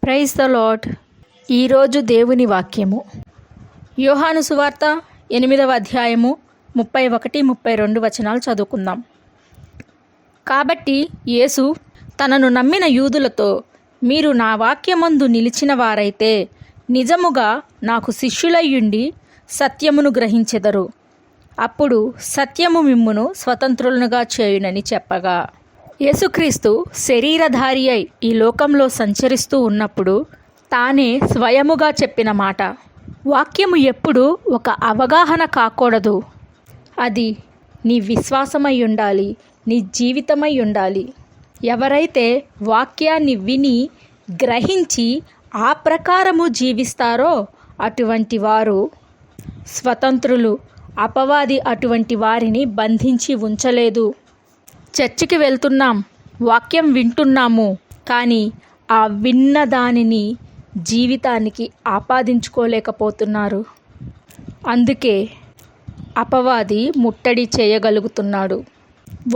Praise the lord. ఈరోజు దేవుని వాక్యము యోహాను సువార్త 8వ అధ్యాయము 31-32 వచనాలు చదువుకుందాం. కాబట్టి యేసు తనను నమ్మిన యూదులతో, మీరు నా వాక్యమందు నిలిచిన వారైతే నిజముగా నాకు శిష్యులయ్యుండి సత్యమును గ్రహించెదరు. అప్పుడు సత్యము మిమ్మును స్వతంత్రులనుగా చేయునని చెప్పగా, యేసుక్రీస్తు శరీరధారి అయి ఈ లోకంలో సంచరిస్తూ ఉన్నప్పుడు తానే స్వయముగా చెప్పిన మాట. వాక్యము ఎప్పుడు ఒక అవగాహన కాకూడదు, అది నీ విశ్వాసమై ఉండాలి, నీ జీవితమై ఉండాలి. ఎవరైతే వాక్యాన్ని విని గ్రహించి ఆ ప్రకారము జీవిస్తారో అటువంటి వారు స్వతంత్రులు. అపవాది అటువంటి వారిని బంధించి ఉంచలేదు. చర్చికి వెళ్తున్నాం, వాక్యం వింటున్నాము, కానీ ఆ విన్న దానిని జీవితానికి ఆపాదించుకోలేకపోతున్నారు. అందుకే అపవాది ముట్టడి చేయగలుగుతున్నాడు.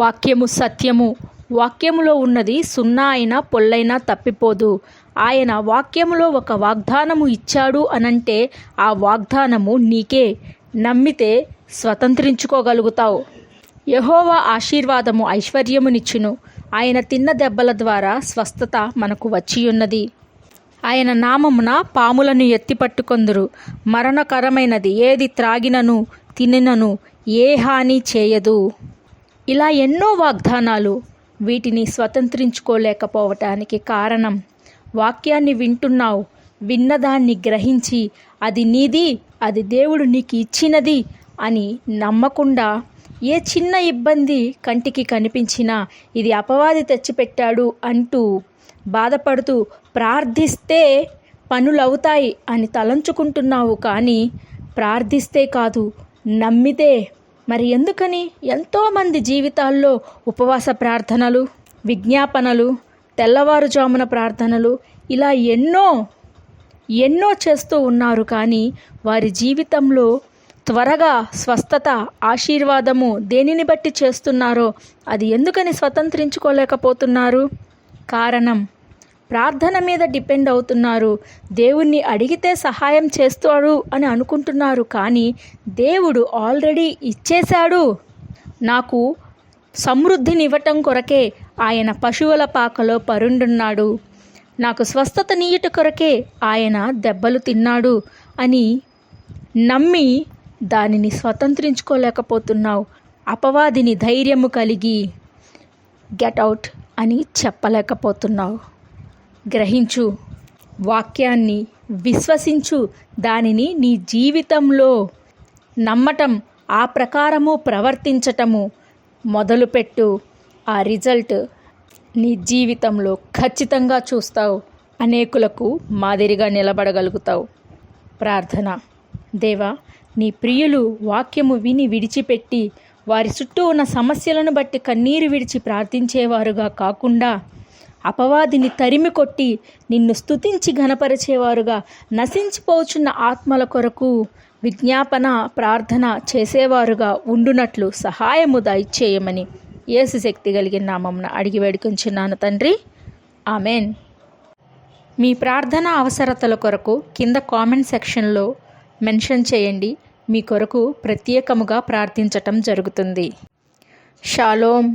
వాక్యము సత్యము, వాక్యములో ఉన్నది సున్నా అయినా పొల్లైనా తప్పిపోదు. ఆయన వాక్యములో ఒక వాగ్దానము ఇచ్చాడు అనంటే ఆ వాగ్దానము నీకే. నమ్మితే స్వతంత్రించుకోగలుగుతావు. యెహోవా ఆశీర్వాదము ఐశ్వర్యమునిచ్చును. ఆయన తిన్న దెబ్బల ద్వారా స్వస్థత మనకు వచ్చియున్నది. ఆయన నామమున పాములను ఎత్తిపట్టుకొందురు. మరణకరమైనది ఏది త్రాగినను తినినను ఏ హాని చేయదు. ఇలా ఎన్నో వాగ్దానాలు. వీటిని స్వతంత్రించుకోలేకపోవటానికి కారణం, వాక్యాన్ని వింటున్నావు, విన్నదాన్ని గ్రహించి అది నీది, అది దేవుడు నీకు ఇచ్చినది అని నమ్మకుండా ఏ చిన్న ఇబ్బంది కంటికి కనిపించినా ఇది అపవాది తెచ్చిపెట్టాడు అంటూ బాధపడుతూ ప్రార్థిస్తే పనులవుతాయి అని తలంచుకుంటున్నావు. కానీ ప్రార్థిస్తే కాదు, నమ్మితే. మరి ఎందుకని ఎంతోమంది జీవితాల్లో ఉపవాస ప్రార్థనలు, విజ్ఞాపనలు, తెల్లవారుజామున ప్రార్థనలు ఇలా ఎన్నో చేస్తూ ఉన్నారు. కానీ వారి జీవితంలో త్వరగా స్వస్థత, ఆశీర్వాదము దేనిని బట్టి చేస్తున్నారో అది ఎందుకని స్వతంత్రించుకోలేకపోతున్నారు? కారణం, ప్రార్థన మీద డిపెండ్ అవుతున్నారు. దేవుణ్ణి అడిగితే సహాయం చేస్తాడు అని అనుకుంటున్నారు. కానీ దేవుడు ఆల్రెడీ ఇచ్చేశాడు. నాకు సమృద్ధినివ్వటం కొరకే ఆయన పశువుల పాకలో పరుండున్నాడు. నాకు స్వస్థత నీయుట కొరకే ఆయన దెబ్బలు తిన్నాడు అని నమ్మి దానిని స్వతంత్రించుకోలేకపోతున్నావు. అపవాదిని ధైర్యము కలిగి గెట్ అవుట్ అని చెప్పలేకపోతున్నావు. గ్రహించు, వాక్యాన్ని విశ్వసించు, దానిని నీ జీవితంలో నమ్మటం, ఆ ప్రకారము ప్రవర్తించటము మొదలుపెట్టు. ఆ రిజల్ట్ నీ జీవితంలో ఖచ్చితంగా చూస్తావు. అనేకులకు మాదిరిగా నిలబడగలుగుతావు. ప్రార్థన. దేవా, నీ ప్రియులు వాక్యము విని విడిచిపెట్టి వారి చుట్టూ ఉన్న సమస్యలను బట్టి కన్నీరు విడిచి ప్రార్థించేవారుగా కాకుండా అపవాదిని తరిమి కొట్టి నిన్ను స్తుతించి ఘనపరిచేవారుగా, నశించిపోచున్న ఆత్మల కొరకు విజ్ఞాపన ప్రార్థన చేసేవారుగా ఉండునట్లు సహాయము దయచేయమని యేసు శక్తి కలిగిన నామమున అడిగి వేడుకొంచున్నాను తండ్రి. ఆమెన్. మీ ప్రార్థన అవసరతల కొరకు కింద కామెంట్ సెక్షన్లో మెన్షన్ చేయండి. మీ కొరకు ప్రత్యేకముగా ప్రార్థించటం జరుగుతుంది. షాలోమ్.